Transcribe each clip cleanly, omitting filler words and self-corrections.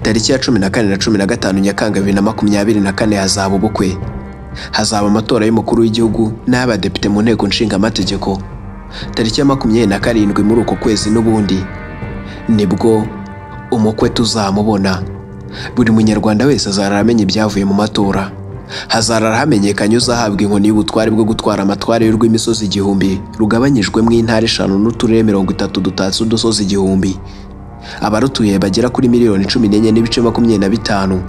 tariki ya 14 na 15 Nyakanga 2024 hazaba ubukwe. Hazaba amatora y'umukuru w'igihugu n'abadepite mu nteko nshinga amategeko. Tariki ya 27 muri uko kwezi n'ubundi nibwo umukwe tuzamubona. Buri munyarwanda wese azaramenye ibyavuye mu matora. Hazarara hamenyekanye uzahabwa inkoni y'ubutware bwo gutwara amatware y'urw'imisozi 1000 rugabanyijwe mu intara 5 n'uturere 30 dutatse udusozi 1000. Abarutuye bagera kuri miliyoni 14.25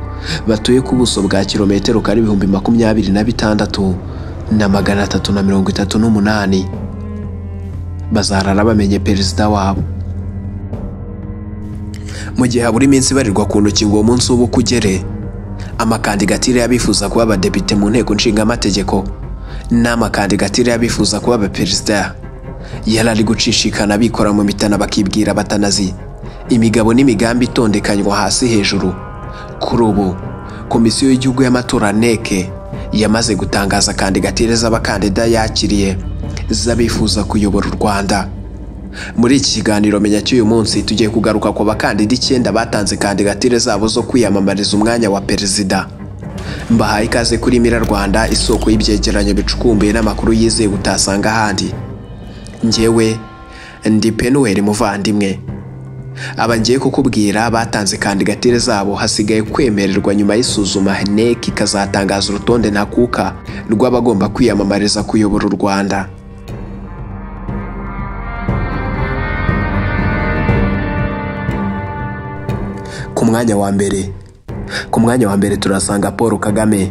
batuye ku buso bwa kilometero kare 26,338 bazarara bamenye perezida wabo. Mu gihe habura iminsi barirwa ku ntoki ngo uwo munsi w'ubukwe ugere, amakandidatire y'abifuza kuba abadepite mu nteko nshinga amategeko n'amakandidatire y'abifuza kuba abaperezida yarari gucishikana bikora mu mitana bakibwira batanazi imigabo n'imigambi itondekanywa hasi hejuru. Kuri ubu komisiyo y'igihugu y'amatora NEC yamaze gutangaza kandidatire z'abakandida yakiriye z'abifuza kuyobora u Rwanda. Muri iki kiganiro menya cy'uyu munsi tugiye kugaruka ku bakandida 9 batanze kandidatire zabo zo kwiyamamariza umwanya wa perezida. Mbahaye ikaze kuri Mira Rwanda, isoko y'ibyegeranyo bicukumbuye n'amakuru yizeye utasanga ahandi. Njyewe ndi Penuel Muvandimwe. Aba ngiye kukubwira batanze kandidatire zabo hasigaye kwemererwa nyuma y'isuzuma NEC ikazatangaza urutonde ntakuka rw'abagomba kwiyamamariza kuyobora u Rwanda. Ku mwanya wa mbere turasanga Paul Kagame.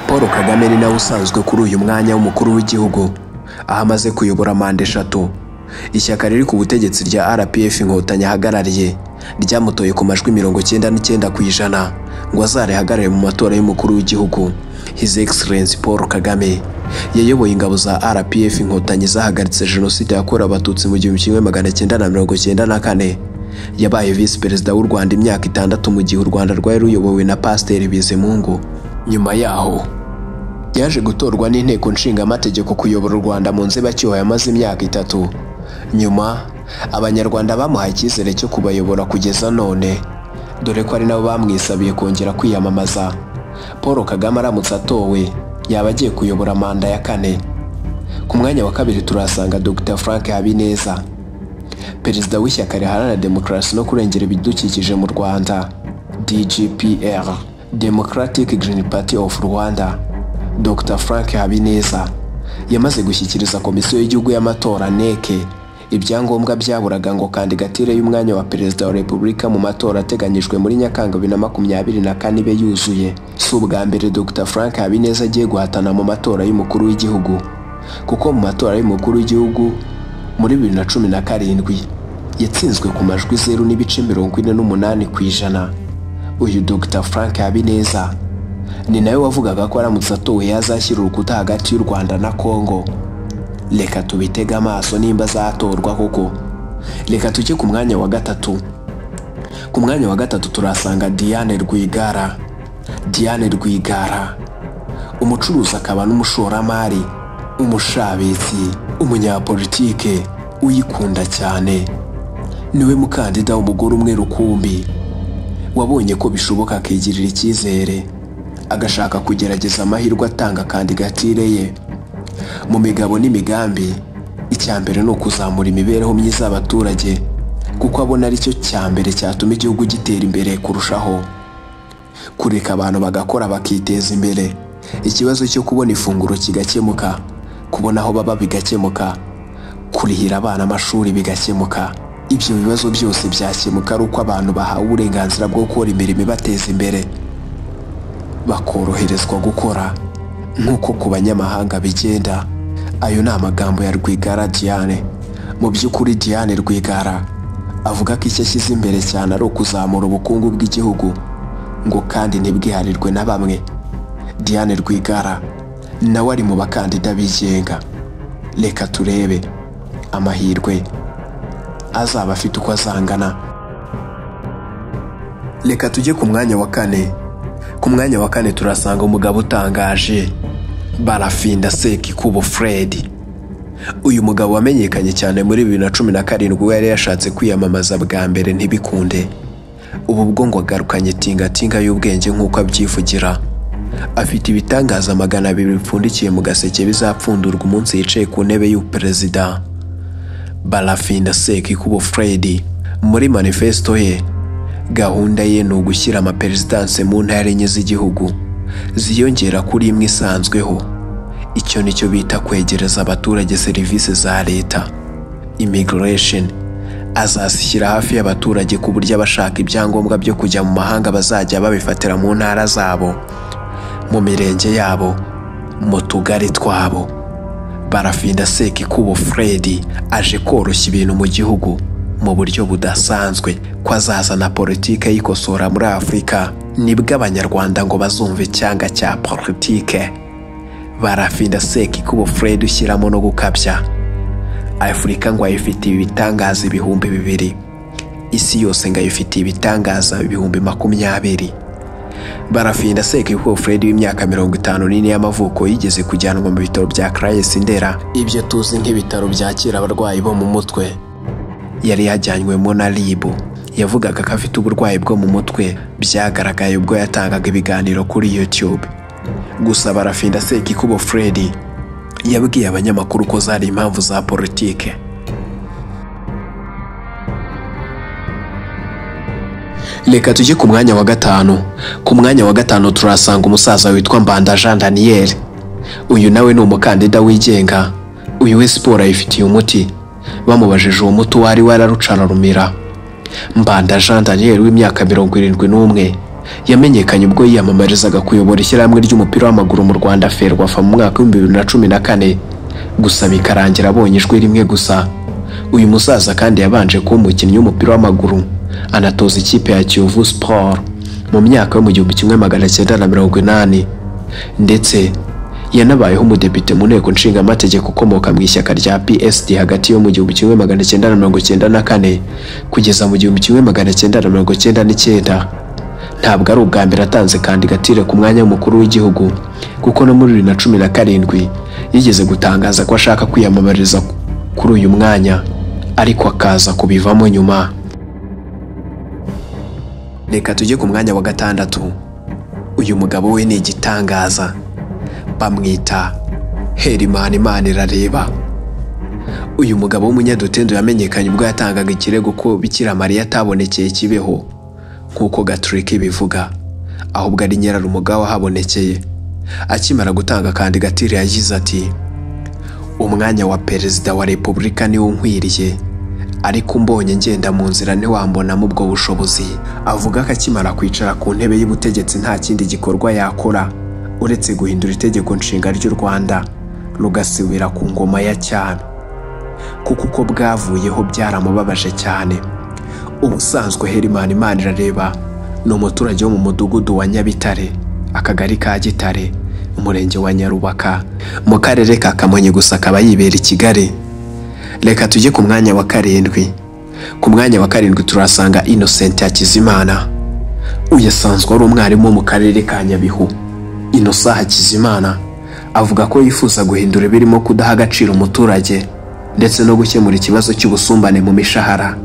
Paul Kagame ni nawe usanzwe kuri uyu mwanya w'umukuru w'igihugu, aho amaze kuyobora manda 3. Ishyaka riri ku butegetsi rya RPF Inkotanyi ahagarariye ryamutoye ku majwi 99% ngo azarehagarare mu matora y'umukuru w'igihugu. His Excellency Paul Kagame yayoboye ingabo za RPF Inkotanyi zahagaritse jenoside yakorewe abatutsi mu 1994. Yabaye vice perezida w'u Rwanda imyaka 6 mu gihe u Rwanda rwari ruyobowe na Pasteur Bizimungu. Nyuma yaho yaje gutorwa n'inteko nshinga amategeko kuyobora u Rwanda mu nzibacyuho yamaze imyaka 3. Nyuma abanyarwanda bamuhaye icyizere cyo kubayobora kugeza none, dore ko ari nabo bamwisabiye kongera kwiyamamaza. Paul Kagame aramutse atowe yaba agiye kuyobora manda ya 4. Ku mwanya wa 2 turasanga Dr Frank Habineza, perezida w'ishyaka riharanira demokarasi no kurengera ibidukikije mu Rwanda DGPR, Democratic Green Party of Rwanda. Dr Frank Habineza yamaze gushyikiriza komisiyo y'igihugu y'amatora NEC ibyangombwa byaburaga ngo kandidatire y'umwanya wa perezida wa Repubulika mu matora ateganyijwe muri Nyakanga 2024 ibe yuzuye. Si ubwa mbere Dr Frank Habineza agiye guhatana mu matora y'umukuru w'igihugu, kuko mu matora y'umukuru w'igihugu muri 2017 yatsinzwe ku majwi 0.48%. Uyu Dr Frank Habineza ni nawe wavugaga ko aramutse atowe yazashyira urukuta hagati y'u Rwanda na Kongo. Reka tubitega amaso nimba azatorwa koko. Reka tujye ku mwanya wa 3. Ku mwanya wa 3 turasanga Diane Rwigara. Diane Rwigara, umucuruzi akaba n'umushoramari, umushabitsi, umunyapolitike uyikunda cyane. Niwe mukandida w'umugore umwe rukumbi wabonye ko bishoboka akigirira icyizere agashaka kugerageza amahirwe atanga kandidatire ye. Mu migabo n'imigambi, icyambere no kuzamura imibereho myiza y'abaturage, kuko abona ari cyo cyambere cyatuma igihugu gitera imbere kurushaho. Kureka abantu bagakora bakiteza imbere, ikibazo cyo kubona ifunguro kigakemuka, kubona aho baba bigakemuka, kurihira abana amashuri bigakemuka. Ibyo bibazo byose byakemuka ari uko abantu bahawe uburenganzira bwo gukora imirimo ibateza imbere, bakoroherezwa gukora nk'uko ku banyamahanga bigenda. Ayo ni amagambo ya Rwigara Diane. Mu by'ukuri Diane Rwigara avuga ko icyo ashyize imbere cyane ari ukuzamura ubukungu bw'igihugu, ngo kandi ntibwiharirwe na bamwe. Diane Rwigara nawe ari mu bakandida bigenga. Reka turebe amahirwe azaba afite uko azangana. Reka tujye ku mwanya wa 4. Ku mwanya wa 4 turasanga umugabo utangaje, Barafinda Sekikubo Fred. Uyu mugabo wamenyekanye cyane muri 2017 ubwo yari yashatse kwiyamamaza bwa mbere ntibikunde. Ubu bwo ngo agarukanye tingatinga y'ubwenge nk'uko abyivugira. Afite ibitangaza 200 bipfundikiye mu gaseke bizapfundurwa umunsi yicaye ku ntebe y'uperezida. Barafinda Sekikubo Fred muri manifesto ye, gahunda ye ni ugushyira amaperezidanse mu ntara enye z'igihugu ziyongera kuri imwe isanzweho. Icyo nicyo bita kwegereza abaturage serivisi za leta. Immigration azashyira hafi y'abaturage ku buryo abashaka ibyangombwa byo kujya mu mahanga bazajya babifatira mu ntara zabo, mu mirenge yabo, mu tugari twabo. Barafinda Sekikubo Fred aje koroshya ibintu mu gihugu mu buryo budasanzwe, ko azazana politike y'ikosora muri Afurika. Nibwo abanyarwanda ngo bazumva icyanga cya politike. Barafinda Sekikubo Fred ushyiramo no gukabya. Afurika ngo ayifitiye ibitangaza 2,000, isi yose ngo ayifitiye ibitangaza 20,000. Barafinda Sekikubo Fred w'imyaka 54 y'amavuko yigeze kujyanwa mu bitaro bya Caraes Ndera, ibyo tuzi nk'ibitaro byakira abarwayi bo mu mutwe. Yari yajyanywemo na RIB. Yavugaga ko afite uburwayi bwo mu mutwe, byagaragaye ubwo yatangaga ibiganiro kuri YouTube. Gusa Barafinda Sekikubo Fred yabwiye abanyamakuru ko zari impamvu za politike. Reka tujye ku mwanya wa 5. Ku mwanya wa 5 turasanga umusaza witwa Mbanda Jean Daniel. Uyu nawe ni umukandida wigenga. Uyu we siporo ayifitiye umuti. Bamubajije uwo muti wari wararucararumira. Mbanda Jean Daniel w'imyaka 71 yamenyekanye ubwo yiyamamarizaga kuyobora ishyirahamwe ry'umupira w'amaguru mu Rwanda Ferwafa mu mwaka wa 2014, gusa bikarangira abonye ijwi rimwe gusa. Uyu musaza kandi yabanje kuba umukinnyi w'umupira w'amaguru, anatoza ikipe ya Kiyovu Sport mu myaka yo mu 1980, ndetse yanabayeho umudepite mu nteko nshinga amategeko ukomoka mu ishyaka rya PSD hagati yo mu 1994 kugeza mu 1999. Ntabwo ari ubwa mbere atanze kandidatire ku mwanya w'umukuru w'igihugu, kuko no muri 2017 yigeze gutangaza ko ashaka kwiyamamariza kuri uyu mwanya, ariko akaza kubivamo nyuma. Reka tujye ku mwanya wa 6. Uyu mugabo we ni igitangaza. Bamwita Herimana Imanirareba. Uyu mugabo w'umunyadutendo yamenyekanye ubwo yatangaga ikirego ko Bikira Mariya atabonekeye Kibeho nk'uko Gatolika bivuga, ahubwo ari Nyirarumuga wahabonekeye. Akimara gutanga kandidatire yagize ati: umwanya wa perezida wa Repubulika ni unkwiriye, ariko mbonye ngenda mu nzira ntiwambonamo ubwo bushobozi. Avuga ko akimara kwicara ku ntebe y'ubutegetsi nta kindi gikorwa yakora uretse guhindura itegeko nshinga ry'u Rwanda rugasubira ku ngoma ya cyane, kuko uko bwavuyeho byaramubabaje cyane. Ubusanzwe Herimana Imanirareba ni umuturage wo mu mudugudu wa Nyabitare, akagari ka Gitare, umurenge wa Nyarubaka, mu karere ka Kamonyi, gusa akaba yibera i Kigali. Reka tujye ku mwanya wa 7. Ku mwanya wa 7 turasanga Innocent Hakizimana. Uyu asanzwe ari umwarimu mu karere ka Nyabihu. Innocent Hakizimana avuga ko yifuza guhindura birimo kudaha agaciro umuturage ndetse no gukemura ikibazo cy'ubusumbane mu mishahara.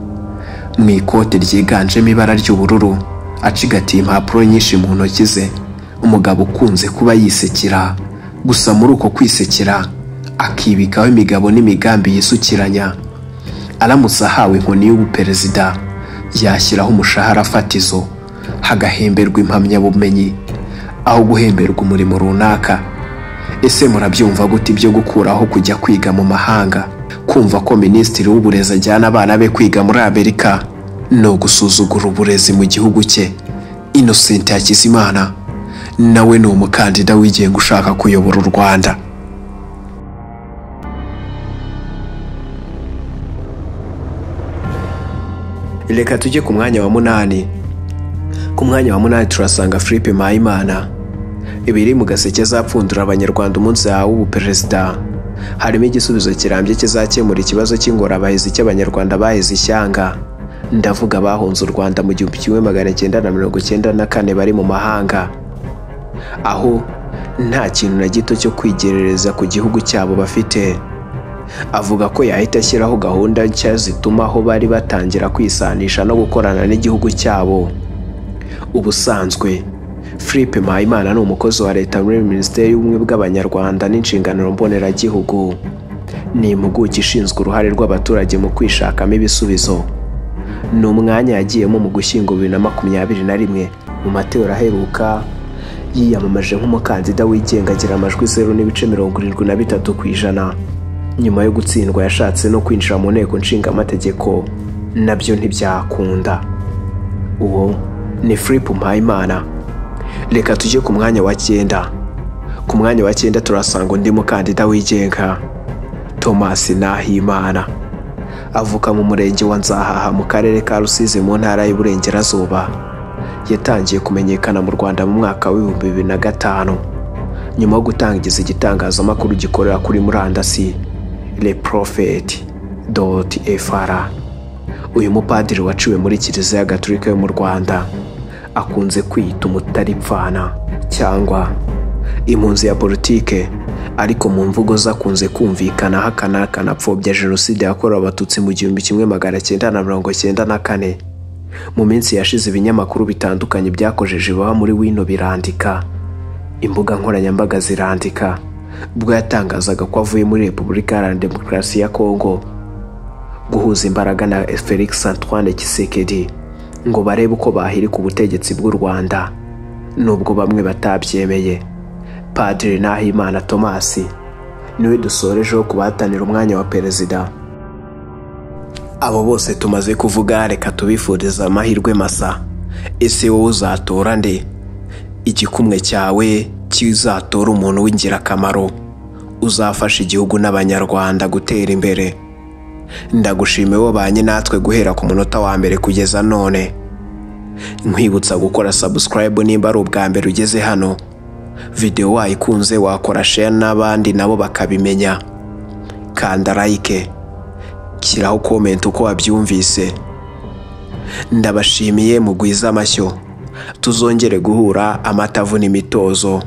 Mu ikote ryiganjemo ibara ry'ubururu, acigatiye impapuro nyinshi mu ntoki ze, umugabo ukunze kuba yisekera. Gusa muri uko kwisekera akibikaho imigabo n'imigambi yisukiranya. Aramutse ahawe inkoni y'ubuperezida yashyiraho umushahara fatizo, hagahemberwa impamyabumenyi aho guhemberwa umurimo runaka. Ese murabyumva gute ibyo gukuraho kujya kwiga mu mahanga? Kumva ko minisitiri w'uburezi ajyana abana be kwiga muri Amerika no gusuzugura uburezi mu gihugu cye. Innocent Hakizimana nawe ni umukandida wigenga ushaka kuyobora u Rwanda. Reka tujye ku mwanya wa 8. Ku mwanya wa 8 turasanga Philippe Mpayimana. Ibiri mu gaseke zapfundura abanyarwanda umunsi w'ubuperezida harimo igisubizo kirambye kizakemura ikibazo cy'ingorabahizi cy'abanyarwanda bahize ishyanga. Ndavuga bahunze u Rwanda mu 1994 bari mu mahanga, aho nta kintu na gito cyo kwigerereza ku gihugu cyabo bafite. avuga ko yahita ashyiraho gahunda nshya zituma aho bari batangira kwisanisha no gukorana n'igihugu cyabo. Ubusanzwe Philippe Mpayimana ni umukozi wa leta muri Minisiteri y'Ubumwe bw'Abanyarwanda n'Inshingano Mboneragihugu. Ni impuguke ishinzwe uruhare rw'abaturage mu kwishakamo ibisubizo. Ni umwanya yagiyemo mu Gushyingo 2021 mu matora aheruka. Yiyamamaje nk'umukandida wigenga agira amajwi 0.73%. Nyuma yo gutsindwa yashatse no kwinjira mu nteko nshingamategeko, nabyo ntibyakunda. Uwo ni Philippe Mpayimana. Reka tujye ku mwanya wa 9. Ku mwanya wa 9 turasanga undi mukandida wigenga, Thomas Nahimana. Avuka mu murenge wa Nzahaha mu karere ka Rusizi mu ntara y'Iburengerazuba. Yatangiye kumenyekana mu Rwanda mu mwaka wa 2005 nyuma yo gutangiza igitangazamakuru gikorera kuri murandasi leprofet.fr. Uyu mupadiri waciwe muri Kiliziya Gatolika yo mu Rwanda akunze kwita umutaripfana cyangwa impunzi ya politike, ariko mu mvugo zakunze kumvikana hakanapfobya Jenoside yakorewe Abatutsi mu 1994. Mu minsi yashize ibinyamakuru bitandukanye byakojeje baba muri wino birandika, imbuga nkoranyambaga zirandika, ubwo yatangazaga ko avuye muri Repubulika Iharanira Demokarasi ya Kongo guhuza imbaraga na Felix Antoine Tshisekedi ngo barebe uko bahirika ubutegetsi bw'u Rwanda, nubwo bamwe batabyemeye. Padiri Nahimana Thomas niwe dusorejeho kubahatanira umwanya wa perezida. Abo bose tumaze kuvuga, reka tubifuriza amahirwe masa. Ese wowe uzatora nde? Igikumwe cyawe kizatora umuntu w'ingirakamaro uzafasha igihugu n'Abanyarwanda gutera imbere. Ndagushimiye wabanye natwe guhera ku munota wa mbere kugeza none. Nkwibutsa gukora subscribe nimba ari ubwa mbere ugeze hano. Video wayikunze wakora share n'abandi nabo bakabimenya. Kanda like, shyiraho comment uko wabyumvise. Ndabashimiye, mugwiza amashyo. Tuzongere guhura amatavu n'imitozo.